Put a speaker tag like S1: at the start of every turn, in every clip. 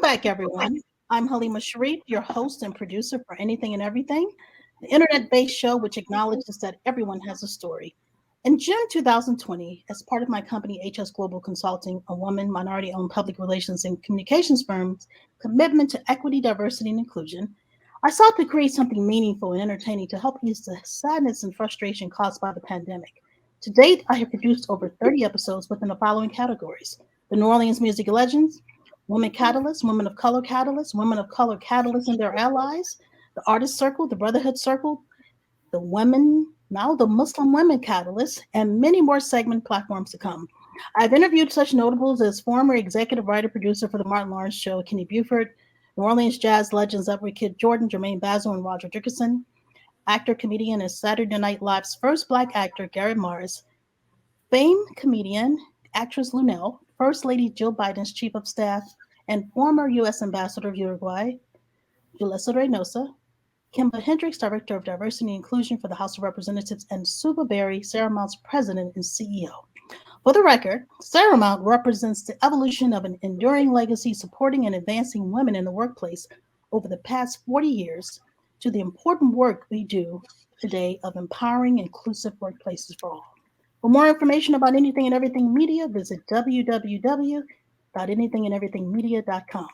S1: back, everyone. I'm Halima Sharif, your host and producer for Anything and Everything, the internet-based show which acknowledges that everyone has a story. In June 2020, as part of my company HS Global Consulting, a woman minority-owned public relations and communications firm's commitment to equity, diversity, and inclusion, I sought to create something meaningful and entertaining to help ease the sadness and frustration caused by the pandemic. To date, I have produced over 30 episodes within the following categories: the New Orleans music legends, women catalysts, women of color catalysts and their allies, the artist circle, the brotherhood circle, the women, now the Muslim women catalysts, and many more segment platforms to come. I've interviewed such notables as former executive writer producer for the Martin Lawrence Show, Kenny Buford, New Orleans jazz legends Everett Kid Jordan, Jermaine Basil, and Roger Dickerson, actor, comedian, and Saturday Night Live's first Black actor, Gary Mars, famed comedian, actress Lunel, First Lady Jill Biden's chief of staff, and former U.S. Ambassador of Uruguay, Julissa Reynosa, Kimba Hendricks, Director of Diversity and Inclusion for the House of Representatives, and Suba Berry, Saramount's President and CEO. For the record, Saramount represents the evolution of an enduring legacy supporting and advancing women in the workplace over the past 40 years to the important work we do today of empowering inclusive workplaces for all. For more information about Anything and Everything Media, visit www.anythingandeverythingmedia.com.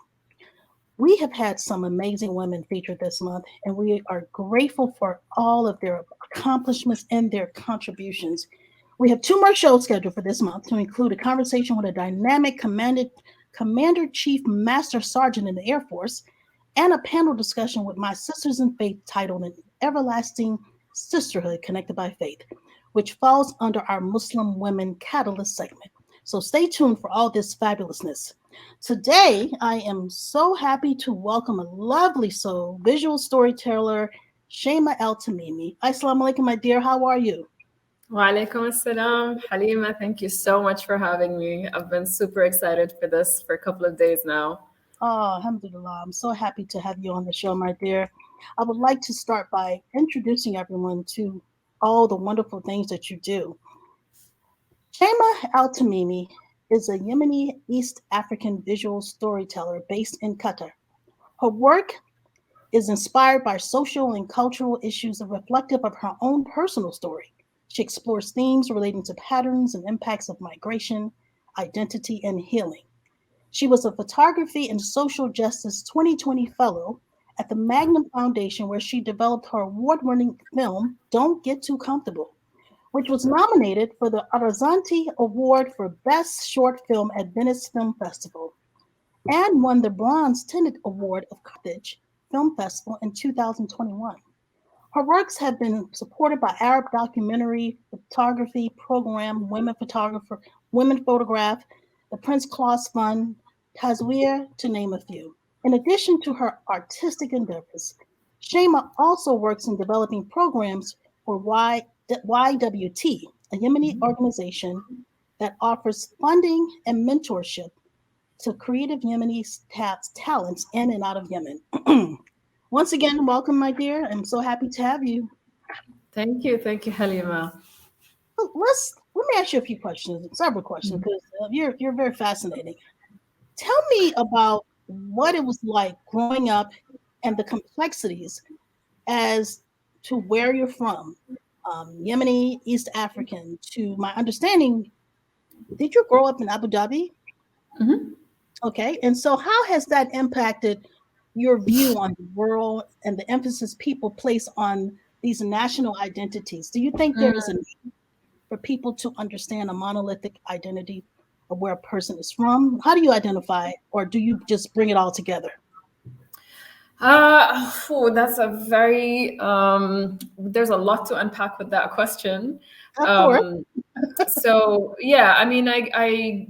S1: We have had some amazing women featured this month, and we are grateful for all of their accomplishments and their contributions. We have 2 more shows scheduled for this month to include a conversation with a dynamic Commander Chief Master Sergeant in the Air Force and a panel discussion with my sisters in faith titled An Everlasting Sisterhood Connected by Faith, which falls under our Muslim Women Catalyst segment. So stay tuned for all this fabulousness. Today, I am so happy to welcome a lovely soul, visual storyteller, Shaima Al-Tamimi. Assalamu alaikum, my dear. How are you?
S2: Wa alaikum assalam. Halima, thank you so much for having me. I've been super excited for this for a couple of days now.
S1: Oh, alhamdulillah. I'm so happy to have you on the show, my dear. I would like to start by introducing everyone to all the wonderful things that you do. Shaima Al-Tamimi is a Yemeni-East African visual storyteller based in Qatar. Her work is inspired by social and cultural issues and reflective of her own personal story. She explores themes relating to patterns and impacts of migration, identity, and healing. She was a Photography and Social Justice 2020 Fellow at the Magnum Foundation, where she developed her award-winning film, Don't Get Too Comfortable, which was nominated for the Arzanti Award for Best Short Film at Venice Film Festival and won the Bronze Tenet Award of Carthage Film Festival in 2021. Her works have been supported by Arab Documentary Photography Program, Women Photograph, the Prince Claus Fund, Tazweer, to name a few. In addition to her artistic endeavors, Shaima also works in developing programs for YWT, a Yemeni organization that offers funding and mentorship to creative Yemeni talents in and out of Yemen. Once again, welcome, my dear. I'm so happy to have you.
S2: Thank you, Halima.
S1: Let me ask you a few questions, several questions, because you're very fascinating. Tell me about what it was like growing up and the complexities as to where you're from. Yemeni-East African, to my understanding, did you grow up in Abu Dhabi?
S2: Mm-hmm.
S1: Okay, and so how has that impacted your view on the world and the emphasis people place on these national identities? Do you think there is a need for people to understand a monolithic identity of where a person is from? How do you identify, or do you just bring it all together?
S2: That's a very there's a lot to unpack with that question. So yeah, I mean,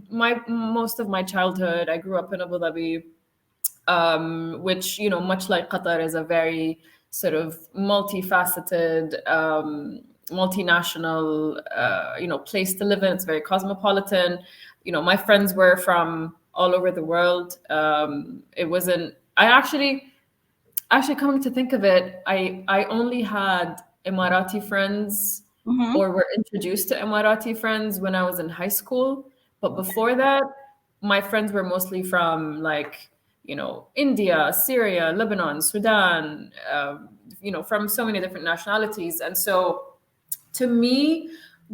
S2: my most of my childhood, I grew up in Abu Dhabi, which, you know, much like Qatar, is a very sort of multifaceted, multinational, place to live in. It's very cosmopolitan. You know, my friends were from all over the world. It wasn't. Actually, coming to think of it, I only had Emirati friends, or were introduced to Emirati friends when I was in high school. But before that, my friends were mostly from like India, Syria, Lebanon, Sudan, from so many different nationalities. And so to me,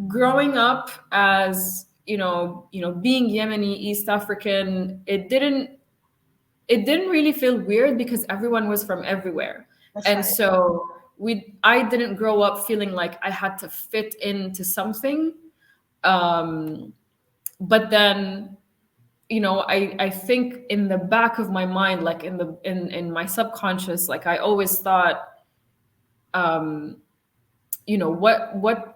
S2: growing up as, being Yemeni, East African, it didn't really feel weird because everyone was from everywhere.
S1: That's
S2: And
S1: right.
S2: so I didn't grow up feeling like I had to fit into something. Um, but then, I think in the back of my mind, like in my subconscious, like I always thought, um, what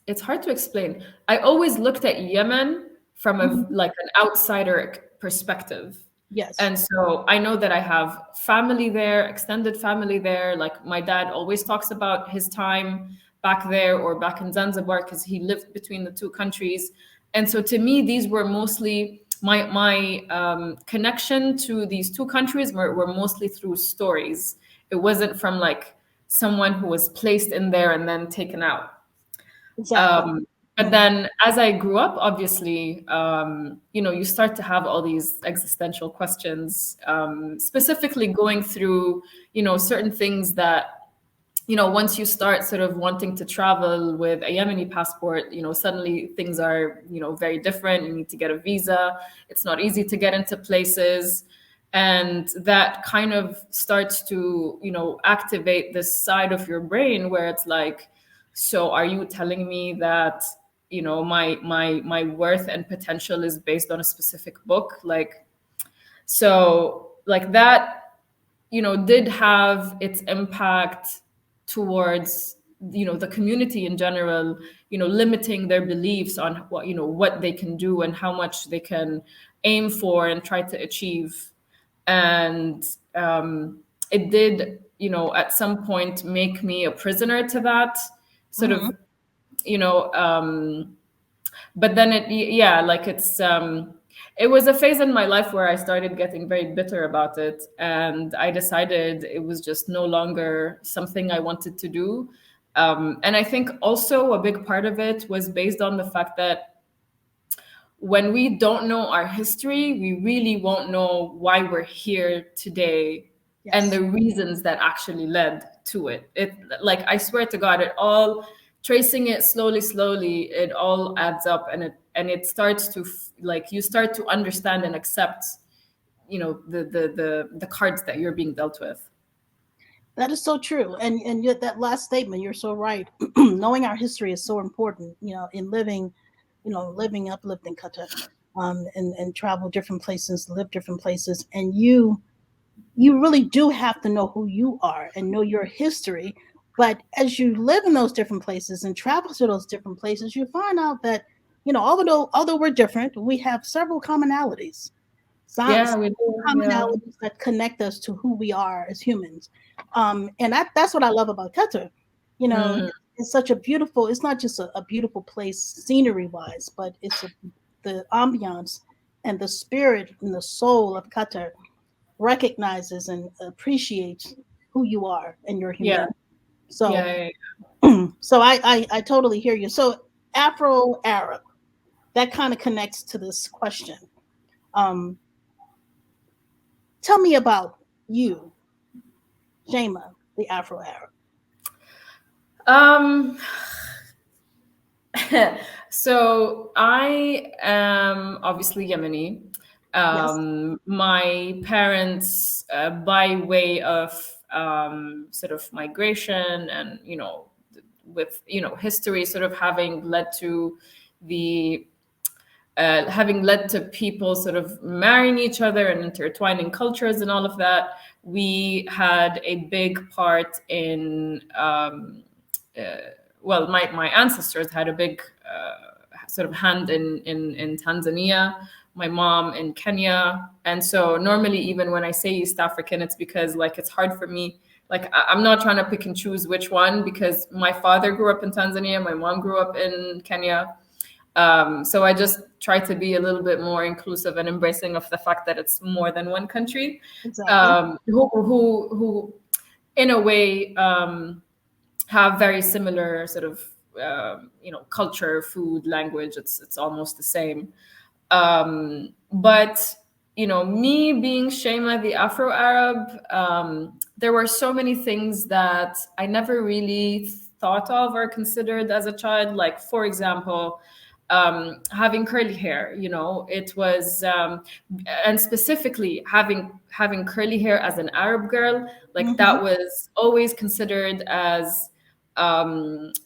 S2: it's hard to explain. I always looked at Yemen from a
S1: Mhm.
S2: like an outsider perspective.
S1: Yes.
S2: And so I know that I have family there, extended family there. Like my dad always talks about his time back there or back in Zanzibar because he lived between the two countries. And so to me, these were mostly my connection to these two countries were mostly through stories. It wasn't from like someone who was placed in there and then taken out.
S1: Exactly.
S2: Um, but
S1: Mhm.
S2: then as I grew up, obviously, you start to have all these existential questions, specifically going through, certain things that, once you start sort of wanting to travel with a Yemeni passport, suddenly things are, very different. You need to get a visa. It's not easy to get into places. And that kind of starts to, activate this side of your brain where it's like, so are you telling me that, my worth and potential is based on a specific book? Like, so like that, did have its impact towards, the community in general, limiting their beliefs on what they can do and how much they can aim for and try to achieve. And it did, at some point make me a prisoner to that sort
S1: Mhm.
S2: of, you know but then yeah, like it was a phase in my life where I started getting very bitter about it, and I decided it was just no longer something I wanted to do. And I think also a big part of it was based on the fact that when we don't know our history, we really won't know why we're here today and
S1: Yes.
S2: the reasons that actually led to it. It, like, I swear to God, it all, tracing it slowly, slowly, it all adds up, and it starts to like, you start to understand and accept, the cards that you're being dealt with.
S1: That is so true. And yet that last statement, you're so right. Knowing our history is so important, in living, living, uplifting Qatar, and travel different places, live different places. And you really do have to know who you are and know your history. But as you live in those different places and travel to those different places, you find out that, although we're different, we have several commonalities.
S2: Yeah,
S1: Some
S2: we do. Yeah.
S1: commonalities that connect us to who we are as humans. And that's what I love about Qatar. You know,
S2: Mm,
S1: it's such a beautiful, it's not just a beautiful place scenery wise, but the ambiance and the spirit and the soul of Qatar recognizes and appreciates who you are and your
S2: yeah.
S1: humanity. So,
S2: Yeah.
S1: so I totally hear you. So Afro Arab, that kind of connects to this question. Um, Tell me about you, Shama, the Afro Arab.
S2: Um, so I am obviously Yemeni.
S1: Yes.
S2: My parents, by way of sort of migration and with history, sort of the having led to people sort of marrying each other and intertwining cultures and all of that, we had a big part in well, my ancestors had a big sort of hand in Tanzania, my mom in Kenya. And so normally, even when I say East African, it's because like it's hard for me. Like I'm not trying to pick and choose which one because my father grew up in Tanzania, my mom grew up in Kenya. So I just try to be a little bit more inclusive and embracing of the fact that it's more than one country,
S1: Exactly.
S2: who in a way have very similar sort of culture, food, language. It's almost the same. But me being Shaima, the Afro Arab, there were so many things that I never really thought of or considered as a child. Like, for example, having curly hair, it was, and specifically having curly hair as an Arab girl, like
S1: Hmm.
S2: that was always considered as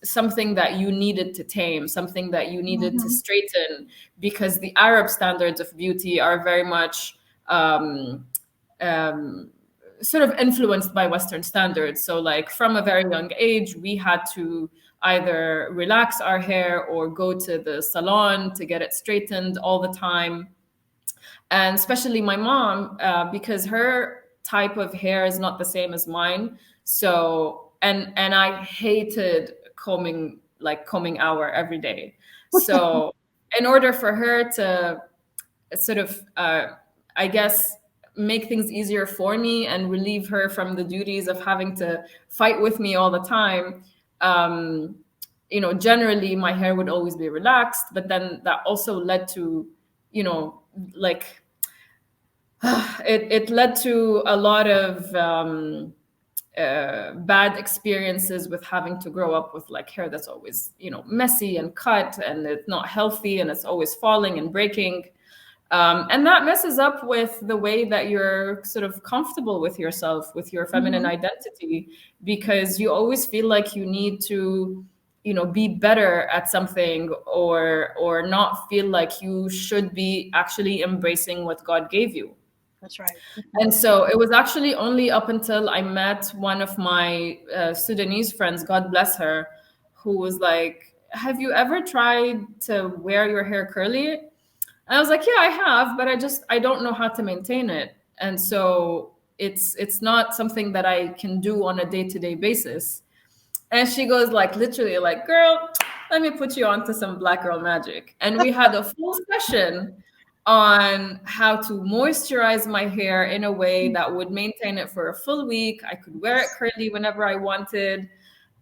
S2: something that you needed to tame, something that you needed to
S1: Hmm.
S2: straighten, because the Arab standards of beauty are very much um, um, sort of influenced by Western standards. So, like from a very young age, we had to either relax our hair or go to the salon to get it straightened all the time. And especially my mom, because her type of hair is not the same as mine. So, and I hated combing hour every day. So in order for her to sort of I guess make things easier for me and relieve her from the duties of having to fight with me all the time, um, generally my hair would always be relaxed, but then that also led to, like it led to a lot of bad experiences with having to grow up with like hair that's always messy and cut, and it's not healthy, and it's always falling and breaking. And that messes up with the way that you're sort of comfortable with yourself, with your feminine
S1: Hmm.
S2: identity, because you always feel like you need to, be better at something, or not feel like you should be actually embracing what God gave you.
S1: That's right.
S2: And so it was actually only up until I met one of my Sudanese friends, God bless her, who was like, "Have you ever tried to wear your hair curly?" And I was like, "Yeah, I have, but I don't know how to maintain it." And so it's not something that I can do on a day-to-day basis. And she goes like literally like, "Girl, let me put you on to some black girl magic." And we had a full session on how to moisturize my hair in a way that would maintain it for a full week. I could wear it
S1: Yes.
S2: curly whenever I wanted.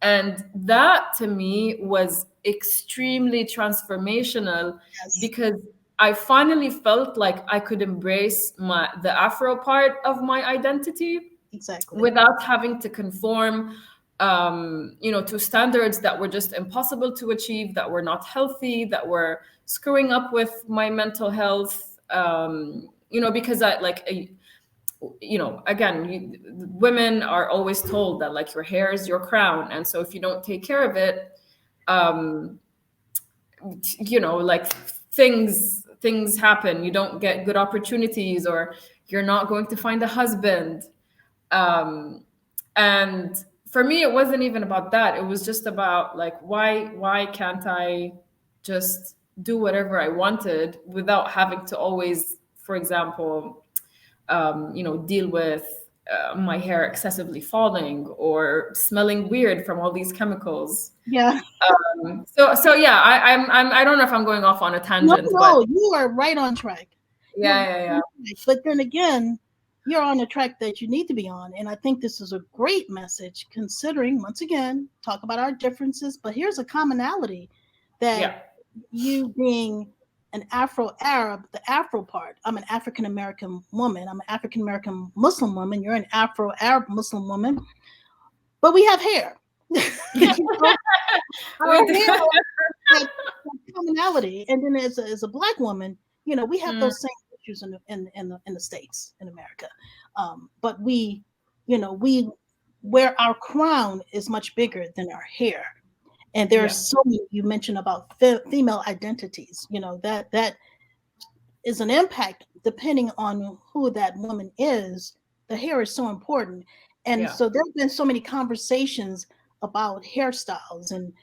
S2: And that to me was extremely transformational,
S1: Yes.
S2: because I finally felt like I could embrace the Afro part of my identity
S1: Exactly.
S2: without having to conform to standards that were just impossible to achieve, that were not healthy, that were screwing up with my mental health. Because again, women are always told that like your hair is your crown, and so if you don't take care of it, um, like things happen. You don't get good opportunities, or you're not going to find a husband. um and for me it wasn't even about that. It was just about like, why can't I just do whatever I wanted without having to always, for example, deal with my hair excessively falling or smelling weird from all these chemicals.
S1: Yeah.
S2: So yeah, I don't know if I'm going off on a
S1: No,
S2: tangent, but
S1: no, you are right on track. You're
S2: yeah,
S1: right
S2: yeah,
S1: on
S2: yeah,
S1: track. But then again, you're on the track that you need to be on. And I think this is a great message considering, once again, talk about our differences. But here's a commonality that
S2: yeah,
S1: you being an Afro Arab, the Afro part, I'm an African American woman, I'm an African American Muslim woman, you're an Afro Arab Muslim woman, but we have hair. You know,
S2: we
S1: our
S2: do.
S1: hair that commonality. And then as a black woman, we have
S2: Mm,
S1: those same issues in the states in America, but we where our crown is much bigger than our hair. And there are
S2: yeah,
S1: so many you mentioned about female identities. That is an impact depending on who that woman is. The hair is so important. And
S2: yeah,
S1: so there have been so many conversations about hairstyles and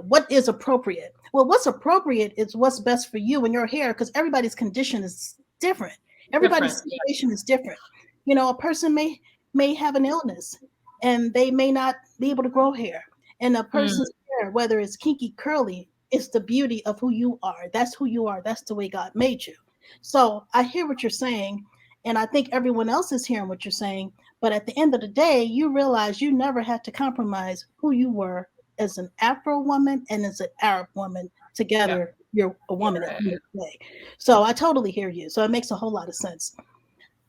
S1: what is appropriate. Well, what's appropriate is what's best for you and your hair, because everybody's condition is different. Everybody's
S2: different. Yeah,
S1: situation is different. A person may have an illness and they may not be able to grow hair. And a
S2: mm,
S1: person's hair, whether it's kinky, curly, it's the beauty of who you are. That's who you are. That's the way God made you. So I hear what you're saying, and I think everyone else is hearing what you're saying. But at the end of the day, you realize you never had to compromise who you were as an Afro woman and as an Arab woman
S2: yeah,
S1: together. you're a woman at
S2: Yeah.
S1: the end of the day. So I totally hear you. So it makes a whole lot of sense.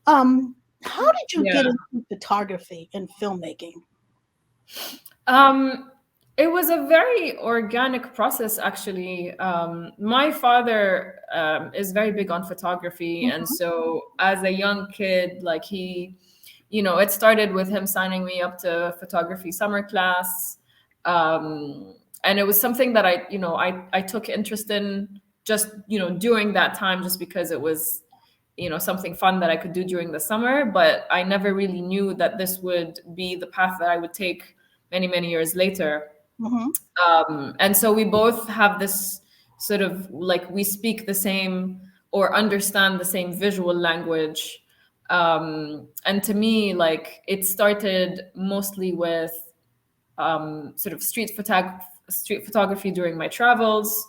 S1: How did you get
S2: Yeah.
S1: into photography and filmmaking?
S2: Um, it was a very organic process, actually. My father is very big on photography, and
S1: Mhm.
S2: so as a young kid, like it started with him signing me up to photography summer class, and it was something that I took interest in just during that time, just because it was something fun that I could do during the summer. But I never really knew that this would be the path that I would take many, many years later.
S1: Mhm.
S2: And so we both have this sort of like, we speak the same or understand the same visual language. And to me, like, it started mostly with sort of street photography during my travels.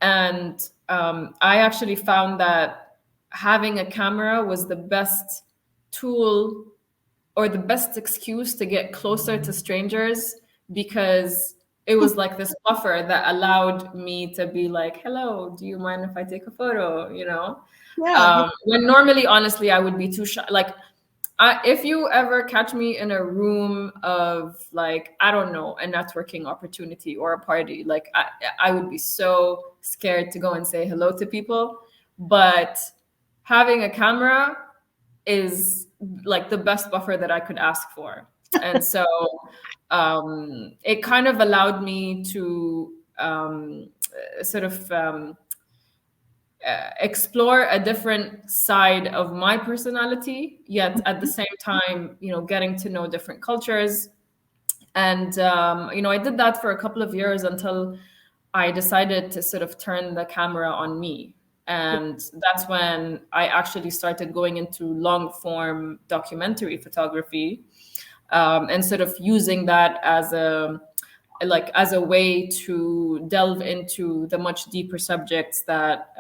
S2: And I actually found that having a camera was the best tool or the best excuse to get closer to strangers, because it was like this buffer that allowed me to be like, hello, do you mind if I take a photo?
S1: Yeah.
S2: When normally, honestly, I would be too shy. Like, if you ever catch me in a room of, like, I don't know, a networking opportunity or a party, like, I would be so scared to go and say hello to people. But having a camera is like the best buffer that I could ask for. And so it kind of allowed me to sort of explore a different side of my personality, yet at the same time, getting to know different cultures. And I did that for a couple of years until I decided to sort of turn the camera on me. And that's when I actually started going into long form documentary photography, and sort of using that as a way to delve into the much deeper subjects that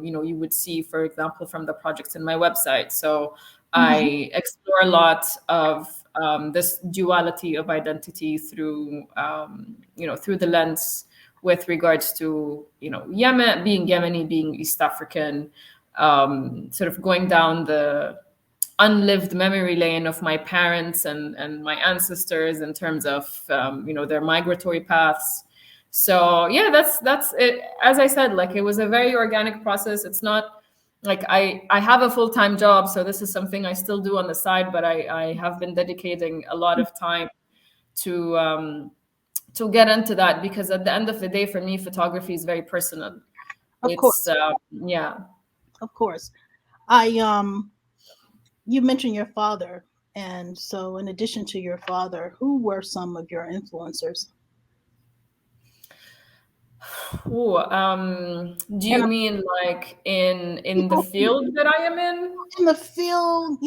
S2: you would see, for example, from the projects in my website. So
S1: Mhm.
S2: I explore a lot of this duality of identity through through the lens with regards to Yemen, being Yemeni, being East African, sort of going down the unlived memory lane of my parents and my ancestors in terms of their migratory paths. So yeah, that's it. As I said, like, it was a very organic process. It's not like I have a full-time job, so this is something I still do on the side, but I have been dedicating a lot of time to get into that, because at the end of the day, for me, photography is very personal.
S1: Of
S2: It's
S1: course.
S2: yeah.
S1: Of course. I You mentioned your father, and so in addition to your father, who were some of your influencers?
S2: Ooh, do
S1: And
S2: you mean like in the
S1: people
S2: field that I am in?
S1: in the field,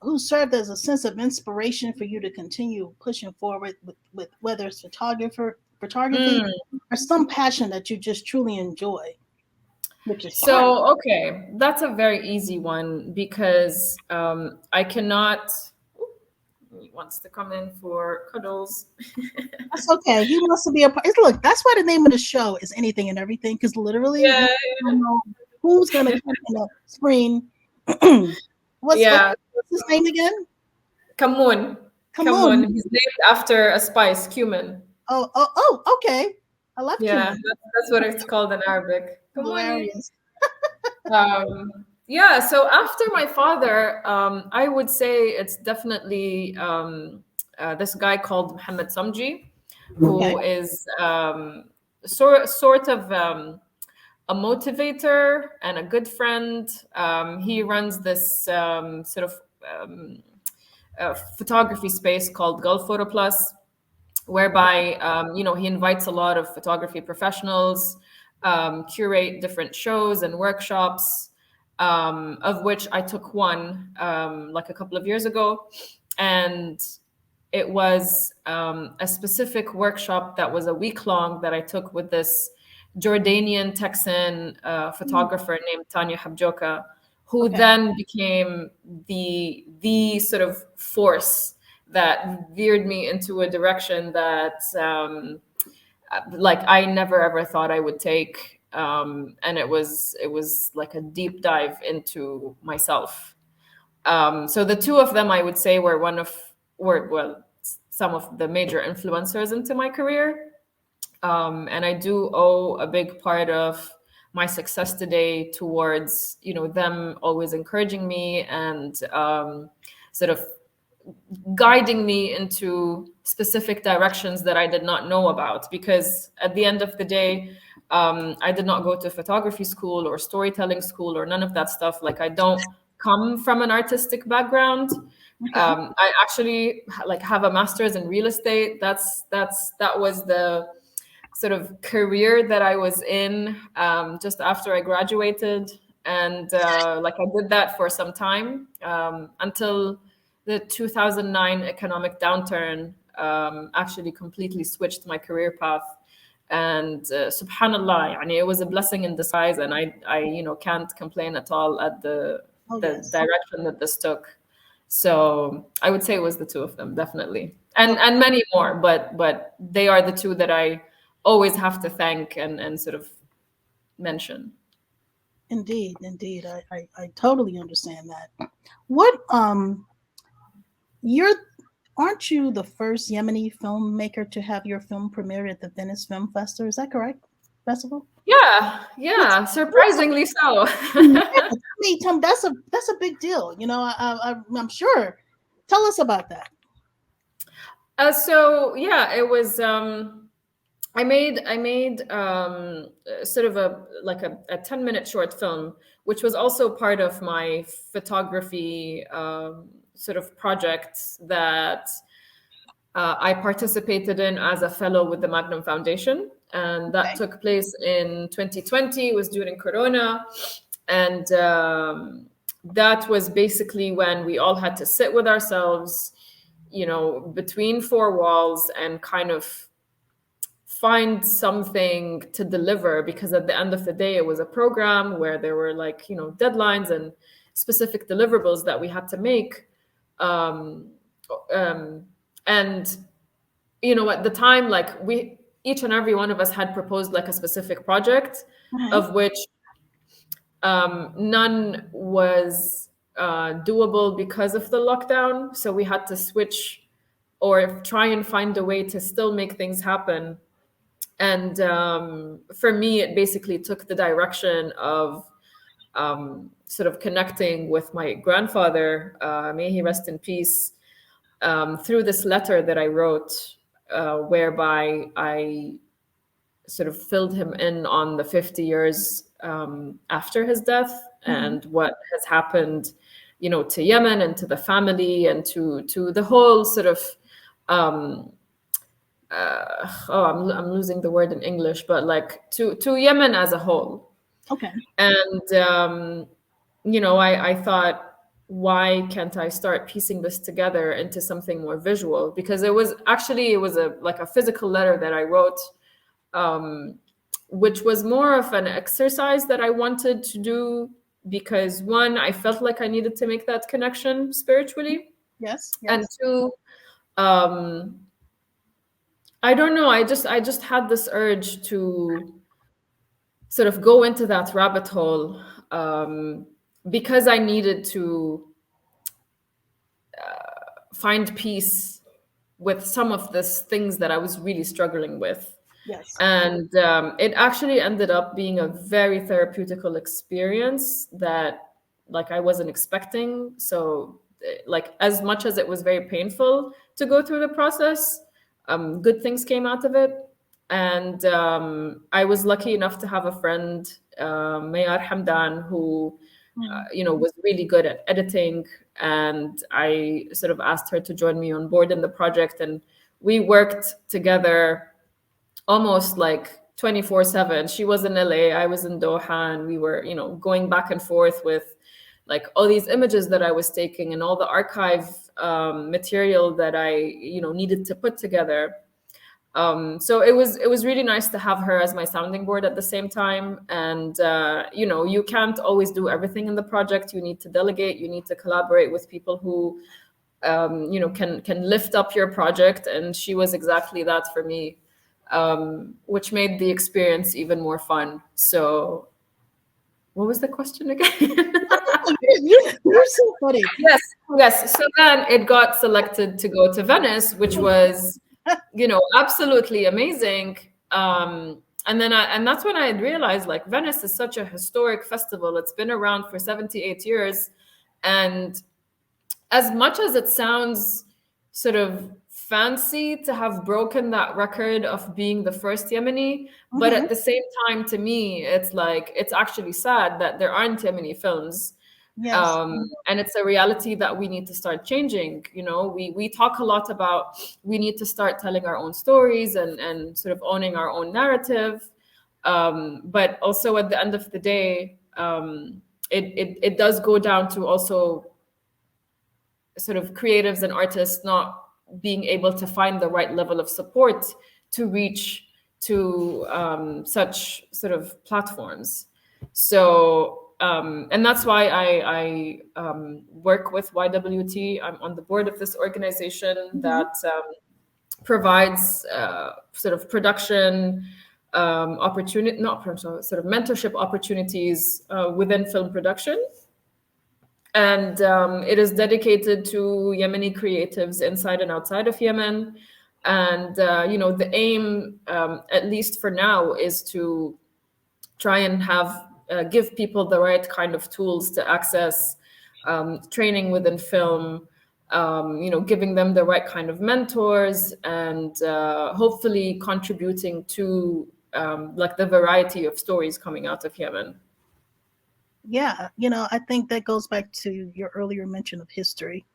S1: who served as a sense of inspiration for you to continue pushing forward with whether it's photography,
S2: Mm.
S1: or some passion that you just truly enjoy, which is art.
S2: So, okay, that's a very easy one, because I cannot. He wants to come in for cuddles.
S1: That's okay. He wants to be a part. Look, that's why the name of the show is Anything and Everything, because literally you
S2: Yeah,
S1: don't know who's gonna come in the screen. What's
S2: yeah.
S1: his name again?
S2: Kamun,
S1: Come on.
S2: Kamun. He's named after a spice, cumin.
S1: Okay. I love
S2: Yeah,
S1: cumin.
S2: that's what it's called in Arabic. Kamuni.
S1: Hilarious.
S2: Yeah, so after my father, I would say it's definitely this guy called Mohammed Samji,
S1: Okay.
S2: who is sort of a motivator and a good friend. He runs this sort of photography space called Gulf Photo Plus, whereby he invites a lot of photography professionals, curate different shows and workshops, of which I took one like a couple of years ago. And it was a specific workshop that was a week long that I took with this Jordanian Texan
S1: Mm,
S2: photographer named Tanya Habjoka, who
S1: okay.
S2: then became the sort of force that veered me into a direction that like I never ever thought I would take. and it was like a deep dive into myself. So the two of them, I would say, were well, some of the major influencers into my career. And I do owe a big part of my success today towards, them always encouraging me and sort of guiding me into specific directions that I did not know about. Because at the end of the day, I did not go to photography school or storytelling school or none of that stuff. Like, I don't come from an artistic background.
S1: Okay.
S2: I actually like have a master's in real estate. That was the sort of career that I was in just after I graduated. And like, I did that for some time until the 2009 economic downturn actually completely switched my career path. And subhanallah, yani, it was a blessing in disguise, and I can't complain at all at the
S1: Oh,
S2: the
S1: yes.
S2: direction that this took. So I would say it was the two of them, definitely, and many more, but they are the two that I always have to thank and sort of mention.
S1: Indeed, indeed. I totally understand that. What you're aren't you the first Yemeni filmmaker to have your film premiere at the Venice Film Festival? Is that correct? Festival?
S2: Yeah,
S1: What's
S2: yeah, surprisingly so.
S1: yeah, tell me, that's a big deal. I'm sure. Tell us about that.
S2: So yeah, it was. I made sort of a 10-minute short film, which was also part of my photography sort of project that I participated in as a fellow with the Magnum Foundation, and that
S1: Okay.
S2: took place in 2020. It was during Corona, and that was basically when we all had to sit with ourselves, between four walls and kind of find something to deliver, because at the end of the day it was a program where there were deadlines and specific deliverables that we had to make. Um, um, and at the time, like, we each and every one of us had proposed like a specific project,
S1: Okay.
S2: of which none was doable because of the lockdown, so we had to switch or try and find a way to still make things happen. And for me, it basically took the direction of sort of connecting with my grandfather, may he rest in peace, through this letter that I wrote, whereby I sort of filled him in on the 50 years after his death
S1: Mhm.
S2: and what has happened, to Yemen and to the family and to the whole sort of um, I'm losing the word in English, but like to Yemen as a whole.
S1: Okay.
S2: And I thought, why can't I start piecing this together into something more visual? Because it was a physical letter that I wrote, um, which was more of an exercise that I wanted to do, because one, I felt like I needed to make that connection spiritually,
S1: Yes.
S2: and
S1: Yes.
S2: two, um, I don't know. I just had this urge to sort of go into that rabbit hole, because I needed to find peace with some of these things that I was really struggling with.
S1: Yes.
S2: And it actually ended up being a very therapeutical experience that, like, I wasn't expecting. So, like, as much as it was very painful to go through the process, good things came out of it. And I was lucky enough to have a friend, Mayar Hamdan, who
S1: Mm.
S2: was really good at editing, and I sort of asked her to join me on board in the project, and we worked together almost like 24/7. She was in LA, I was in Doha, and we were, going back and forth with like all these images that I was taking and all the archive material that I, needed to put together. So it was really nice to have her as my sounding board at the same time. And you can't always do everything in the project. You need to delegate. You need to collaborate with people who can lift up your project. And she was exactly that for me. which made the experience even more fun. So, what was the question again?
S1: You're so funny.
S2: Yes, yes. So then it got selected to go to Venice, which was, absolutely amazing. And that's when I had realized, like, Venice is such a historic festival. It's been around for 78 years, and as much as it sounds sort of fancy to have broken that record of being the first Yemeni, but
S1: Mhm.
S2: at the same time, to me, it's like it's actually sad that there aren't Yemeni films.
S1: Yes.
S2: And it's a reality that we need to start changing. We talk a lot about we need to start telling our own stories and sort of owning our own narrative. But also at the end of the day, it does go down to also sort of creatives and artists not being able to find the right level of support to reach to such sort of platforms. So, and that's why I work with YWT. I'm on the board of this organization
S1: Mhm.
S2: that provides sort of production opportunity, not production, sort of mentorship opportunities within film production. And it is dedicated to Yemeni creatives inside and outside of Yemen. And the aim, at least for now, is to try and have give people the right kind of tools to access training within film. Giving them the right kind of mentors, and hopefully contributing to like the variety of stories coming out of Yemen.
S1: Yeah, I think that goes back to your earlier mention of history.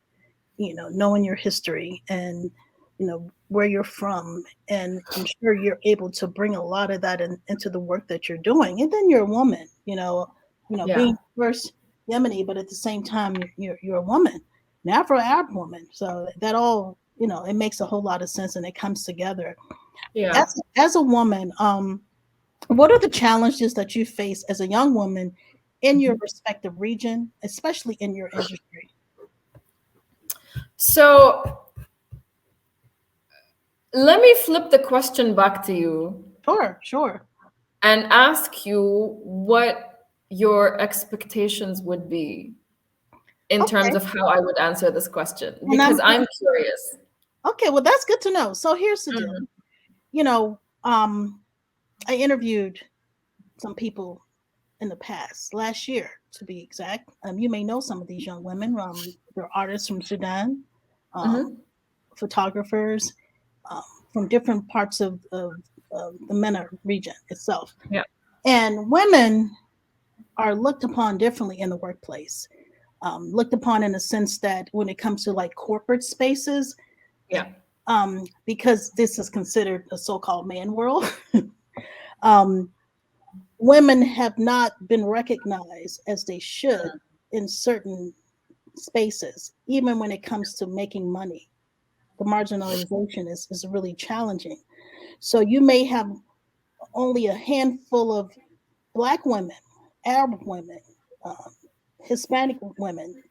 S1: Knowing your history and where you're from, and I'm sure you're able to bring a lot of that into the work that you're doing. And then you're a woman,
S2: Yeah.
S1: being first Yemeni, but at the same time you're a woman, an Afro-Arab woman. So that all it makes a whole lot of sense, and it comes together.
S2: Yeah.
S1: As a woman, what are the challenges that you face as a young woman in your respective region, especially in your industry?
S2: So let me flip the question back to you
S1: Sure, sure.
S2: and ask you what your expectations would be in terms
S1: Okay.
S2: of how I would answer this question,
S1: And
S2: because I'm curious.
S1: okay, well, that's good to know. So here's the deal.
S2: Mhm.
S1: You know, um, I interviewed some people in the past, last year to be exact. You may know some of these young women. They're artists from Sudan, um,
S2: Mhm.
S1: photographers um, from different parts of the MENA region itself.
S2: Yeah.
S1: And women are looked upon differently in the workplace. Looked upon in the sense that when it comes to like corporate spaces,
S2: Yeah.
S1: because this is considered a so-called man world, um, women have not been recognized as they should in certain spaces, even when it comes to making money. The marginalization is really challenging. So you may have only a handful of Black women, Arab women, um, Hispanic women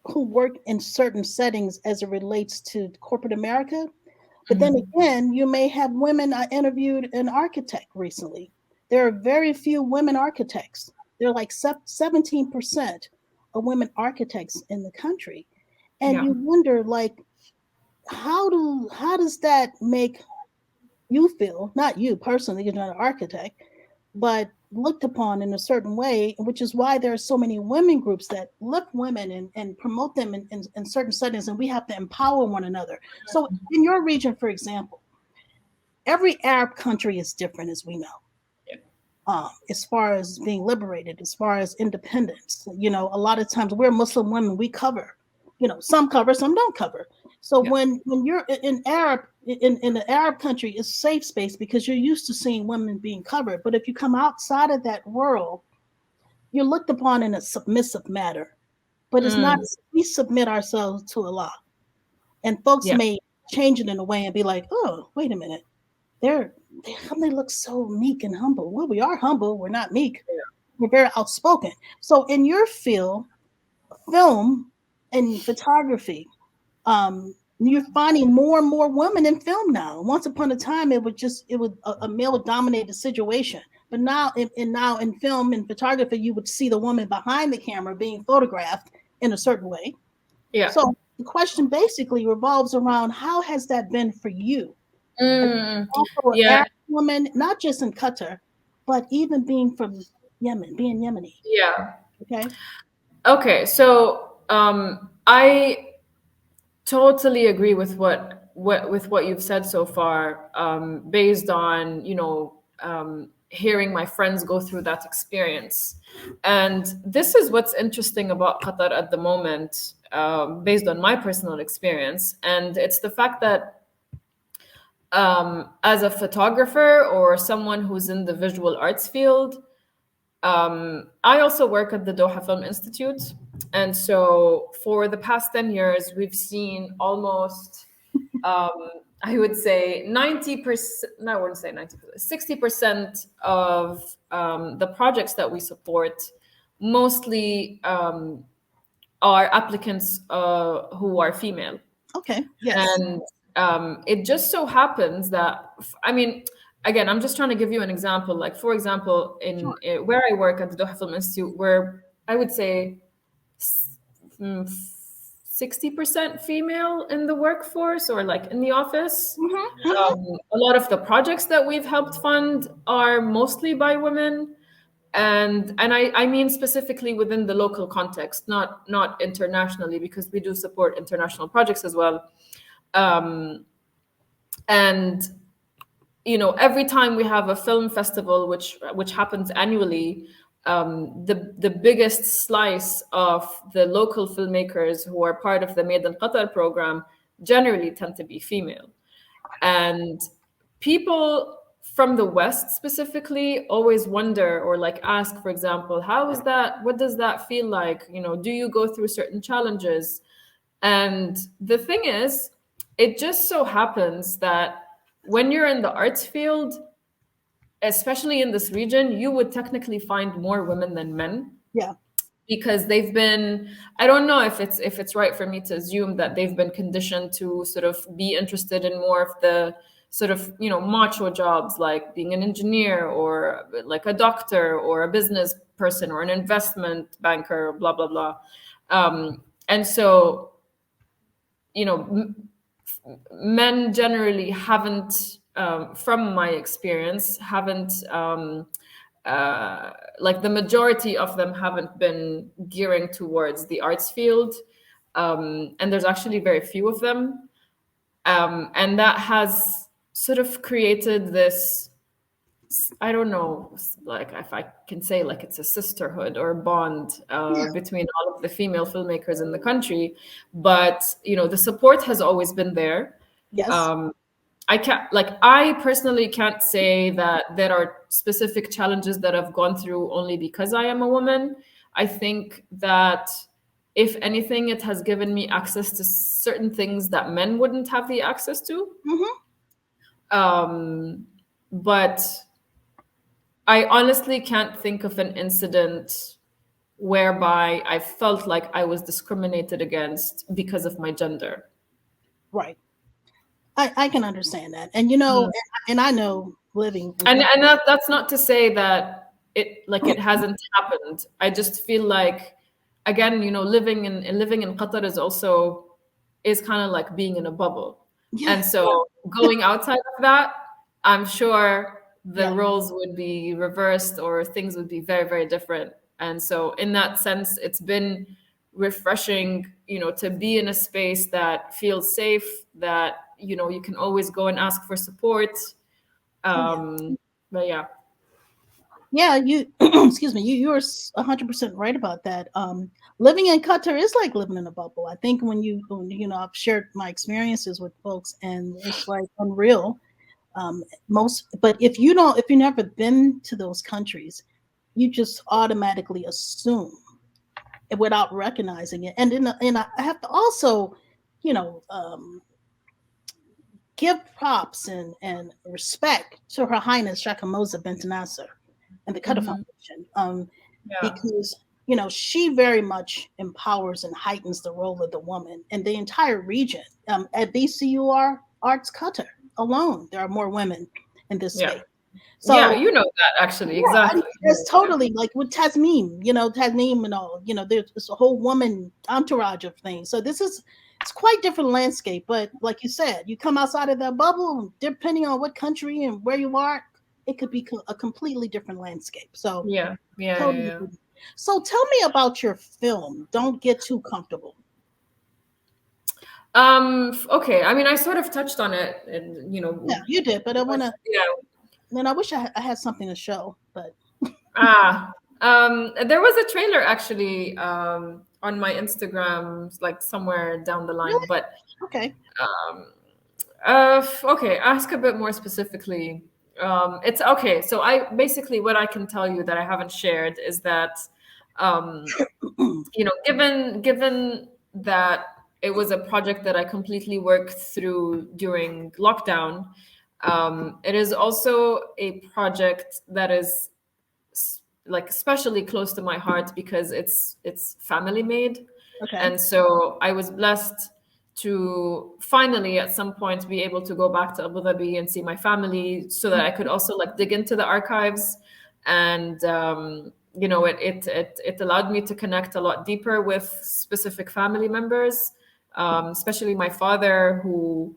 S1: who work in certain settings as it relates to corporate America. But then
S2: Mhm.
S1: again, you may have women. I interviewed an architect recently. There are very few women architects. There are like 17% of women architects in the country. And
S2: Yeah.
S1: you wonder, like, how does that make you feel? Not you personally, you're not an architect, but looked upon in a certain way, which is why there are so many women groups that lift women and promote them in certain settings, and we have to empower one another. So in your region, for example, every Arab country is different, as we know.
S2: Yeah.
S1: As far as being liberated, as far as independence, a lot of times we're Muslim women, we cover, some cover, some don't cover. So
S2: Yeah.
S1: when you're in Arab in the Arab country, it's safe space because you're used to seeing women being covered. But if you come outside of that world, you're looked upon in a submissive manner. But it's not.
S2: Mm.
S1: We submit ourselves to Allah, and folks
S2: Yeah.
S1: may change it in a way and be like, "Oh, wait a minute, they're how come they look so meek and humble?" Well, we are humble. We're not meek. We're very outspoken. So, in your field, film and photography, um, You're finding more and more women in film now. Once upon a time, it was a male dominated situation. But now, now in film and photography, you would see the woman behind the camera being photographed in a certain way.
S2: Yeah.
S1: So the question basically revolves around how has that been for you?
S2: Mm,
S1: Also, an
S2: yeah.
S1: Arab woman, not just in Qatar, but even being from Yemen, being Yemeni.
S2: Yeah.
S1: Okay.
S2: Okay. So I totally agree with what you've said so far, based on hearing my friends go through that experience. And this is what's interesting about Qatar at the moment, based on my personal experience, and it's the fact that as a photographer or someone who's in the visual arts field, I also work at the Doha Film Institute. And so for the past 10 years, we've seen almost, um, I would say 90%, no, I wouldn't say 90%, 60% of the projects that we support mostly are applicants who are female.
S1: Okay. Yes.
S2: And it just so happens that, I mean, again, I'm just trying to give you an example. Like, for example, in
S1: Sure.
S2: where I work at the Doha Film Institute, where I would say 60% female in the workforce or like in the office.
S1: Mm-hmm, mm-hmm.
S2: A lot of the projects that we've helped fund are mostly by women. And I mean specifically within the local context, not internationally, because we do support international projects as well. um, and every time we have a film festival, which happens annually, the biggest slice of the local filmmakers who are part of the Made in Qatar program generally tend to be female. And people from the West specifically always wonder or like ask, for example, how is that? What does that feel like? Do you go through certain challenges? And the thing is, it just so happens that when you're in the arts field, especially in this region, you would technically find more women than men,
S1: Yeah.
S2: because they've been, I don't know if it's right for me to assume that they've been conditioned to sort of be interested in more of the sort of macho jobs, like being an engineer or like a doctor or a business person or an investment banker, blah blah blah. And so you know men generally haven't, from my experience, haven't, like the majority of them haven't been gearing towards the arts field. And there's actually very few of them. And that has sort of created this, I don't know, like if I can say, like it's a sisterhood or bond
S1: Yeah.
S2: between all of the female filmmakers in the country. But the support has always been there.
S1: Yes.
S2: Um, I personally can't say that there are specific challenges that I've gone through only because I am a woman. I think that if anything, it has given me access to certain things that men wouldn't have the access to.
S1: Mm-hmm.
S2: Um, but I honestly can't think of an incident whereby I felt like I was discriminated against because of my gender.
S1: Right. I can understand that. And and I know living in
S2: And that's not to say that it hasn't happened. I just feel like, again, living in Qatar is kind of like being in a bubble.
S1: yeah,
S2: And so going outside of that, I'm sure the
S1: yeah,
S2: roles would be reversed or things would be very, very different. And so in that sense, it's been refreshing, to be in a space that feels safe, that, you can always go and ask for support.
S1: yeah.
S2: But yeah.
S1: Yeah, you excuse me, you're 100% right about that. Living in Qatar is like living in a bubble. I think when I've shared my experiences with folks, and it's like unreal. But if you've never been to those countries, you just automatically assume it without recognizing it. And I have to also, you know, um, give props and respect to Her Highness Shakamoza Bint Nasser and the Qatar
S2: Hmm.
S1: Foundation,
S2: Yeah.
S1: because she very much empowers and heightens the role of the woman in the entire region. At BCUR Arts Qatar alone, there are more women in this
S2: Yeah.
S1: space.
S2: Yeah,
S1: So
S2: you know that actually.
S1: yeah,
S2: Exactly.
S1: it's totally like with Tasneem, Tasneem and all, there's a whole woman entourage of things. So it's quite different landscape. But like you said, you come outside of that bubble, depending on what country and where you are, it could be a completely different landscape. So
S2: Yeah. Yeah. Yeah.
S1: totally
S2: Yeah.
S1: agree. So tell me about your film. Don't get too comfortable.
S2: Okay. I mean, I sort of touched on it, and
S1: Yeah, you did, but I want to.
S2: yeah.
S1: Then I wish I had something to show, but
S2: Ah, there was a trailer actually on my Instagram, like somewhere down the line.
S1: really,
S2: But
S1: okay.
S2: um, okay, ask a bit more specifically. It's okay. So I basically what I can tell you that I haven't shared is that um, given that it was a project that I completely worked through during lockdown, it is also a project that is like especially close to my heart because it's family made,
S1: Okay.
S2: and so I was blessed to finally at some point be able to go back to Abu Dhabi and see my family so that I could also like dig into the archives, and it allowed me to connect a lot deeper with specific family members, especially my father, who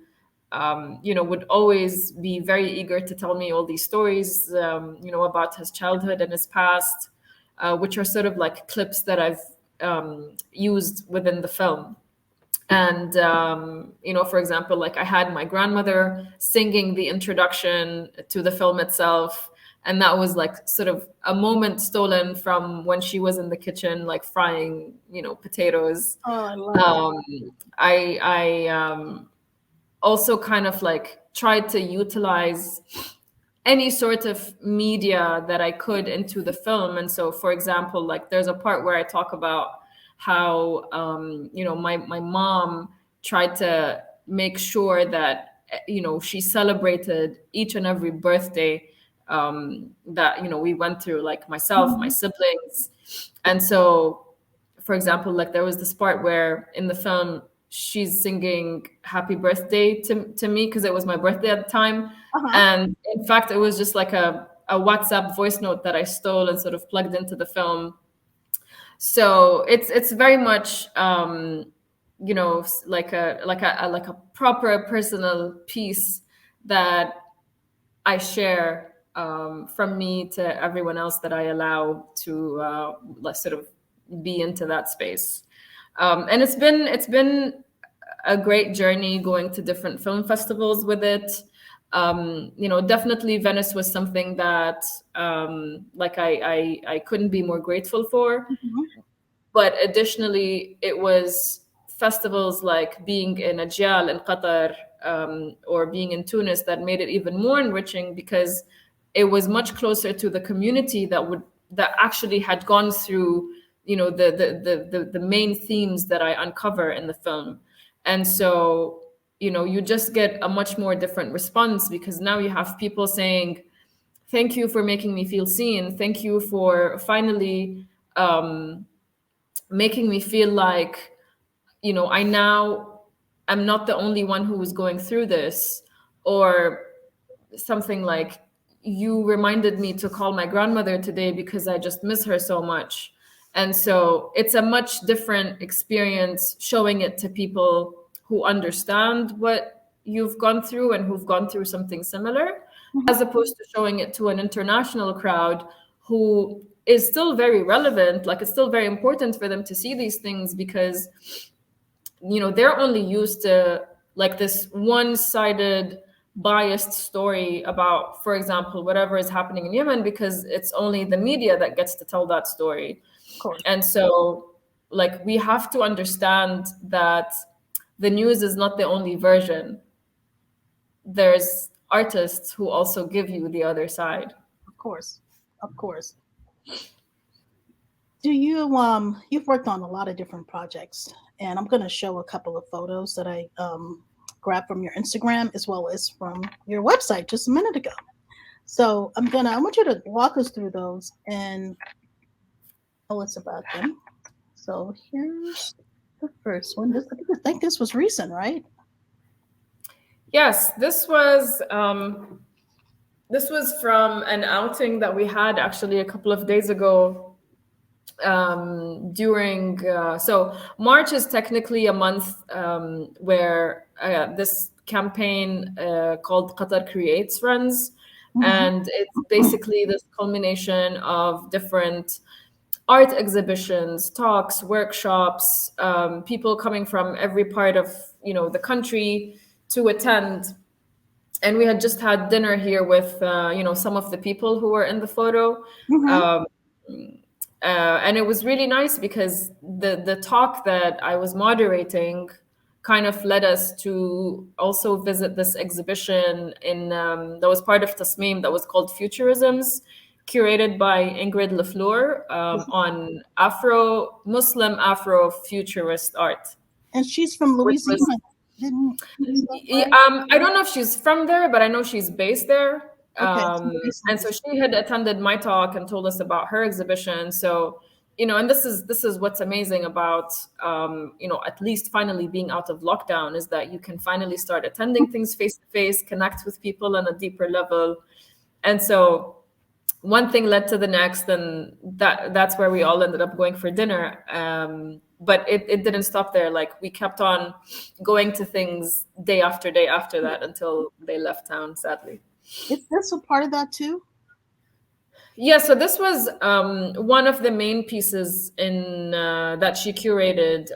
S2: would always be very eager to tell me all these stories, about his childhood and his past, which are sort of like clips that I've used within the film. And, for example, like I had my grandmother singing the introduction to the film itself. And that was like sort of a moment stolen from when she was in the kitchen, like frying, potatoes.
S1: Oh, I love that.
S2: Um, I also kind of like tried to utilize any sort of media that I could into the film. And so, for example, like there's a part where I talk about how, my mom tried to make sure that, she celebrated each and every birthday that, we went through, like myself, my
S1: Mhm.
S2: siblings. And so, for example, like there was this part where in the film she's singing happy birthday to me because it was my birthday at the time.
S1: Uh-huh.
S2: And in fact, it was just like a WhatsApp voice note that I stole and sort of plugged into the film. So it's very much like a proper personal piece that I share from me to everyone else that I allow to like sort of be into that space. And it's been a great journey going to different film festivals with it. Definitely Venice was something that like I couldn't be more grateful for.
S1: Mhm.
S2: But additionally, it was festivals like being in Ajyal in Qatar, or being in Tunis that made it even more enriching because it was much closer to the community that actually had gone through, the main themes that I uncover in the film. And so, you just get a much more different response because now you have people saying, thank you for making me feel seen. Thank you for finally making me feel like, I now am not the only one who was going through this, or something like, you reminded me to call my grandmother today because I just miss her so much. And so it's a much different experience showing it to people who understand what you've gone through and who've gone through something similar,
S1: Mhm.
S2: as opposed to showing it to an international crowd who is still very relevant. Like it's still very important for them to see these things because, they're only used to like this one-sided biased story about, for example, whatever is happening in Yemen, because it's only the media that gets to tell that story.
S1: Of course.
S2: And so like we have to understand that the news is not the only version. There's artists who also give you the other side.
S1: Of course. Of course. Do you've worked on a lot of different projects, and I'm going to show a couple of photos that I grabbed from your Instagram as well as from your website just a minute ago. So I want you to walk us through those and Oh, it's about them. So here's the first one. I think this was recent, right?
S2: Yes, this was from an outing that we had actually a couple of days ago. During so March is technically a month where this campaign called Qatar Creates runs,
S1: Mm-hmm.
S2: and it's basically this culmination of different art exhibitions, talks, workshops, people coming from every part of the country to attend. And we had just had dinner here with some of the people who were in the photo.
S1: Mm-hmm.
S2: Um, and it was really nice because the talk that I was moderating kind of led us to also visit this exhibition in that was part of Tasmim that was called Futurisms, curated by Ingrid Lafleur
S1: Yes.
S2: on Afro futurist art,
S1: And she's from
S2: which was
S1: Louisiana. Didn't is that right?
S2: I don't know if she's from there, but I know she's based there.
S1: Okay, so based in
S2: And so she had attended my talk and told us about her exhibition. So, and this is what's amazing about at least finally being out of lockdown is that you can finally start attending things face to face, connect with people on a deeper level. And so one thing led to the next, and that's where we all ended up going for dinner. But it didn't stop there. Like we kept on going to things day after day after that until they left town, sadly.
S1: Is this a part of that too?
S2: Yeah, so this was one of the main pieces in that she curated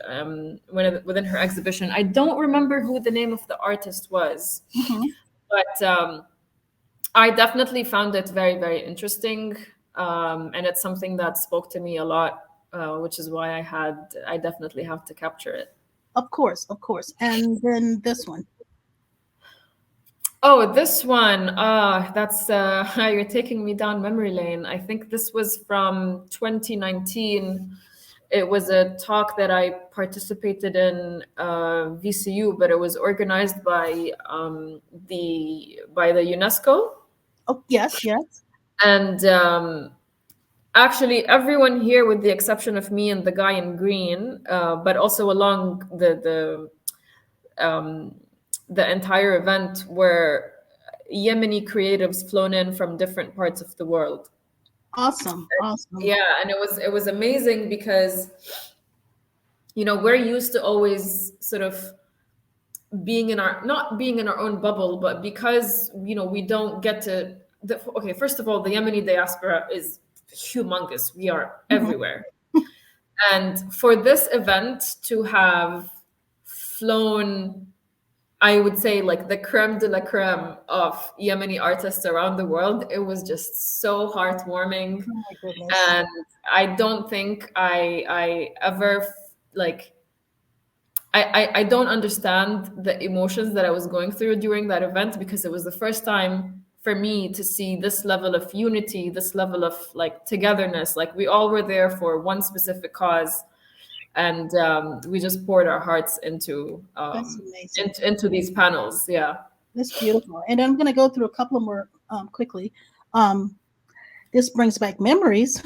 S2: within her exhibition. I don't remember who the name of the artist was,
S1: Mm-hmm.
S2: but I definitely found it very, very interesting, and it's something that spoke to me a lot, which is why I definitely have to capture it.
S1: Of course, of course. And then this one.
S2: Oh, this one, that's you're taking me down memory lane. I think this was from 2019. It was a talk that I participated in VCU, but it was organized by the UNESCO.
S1: Oh, yes, yes.
S2: And actually, everyone here, with the exception of me and the guy in green, but also along the entire event, were Yemeni creatives flown in from different parts of the world.
S1: Awesome, awesome.
S2: Yeah, and it was amazing because we're used to always sort of being in our not being in our own bubble, but because we don't get to okay, first of all, the Yemeni diaspora is humongous. We are
S1: Mhm.
S2: everywhere. And for this event to have flown, I would say, like the creme de la creme of Yemeni artists around the world, it was just so heartwarming.
S1: Oh my goodness.
S2: And I don't think I ever like I don't understand the emotions that I was going through during that event, because it was the first time for me to see this level of unity, this level of like togetherness. Like we all were there for one specific cause, and we just poured our hearts
S1: That's amazing.
S2: into these panels. Yeah.
S1: That's beautiful. And I'm going to go through a couple more quickly. Um, this brings back memories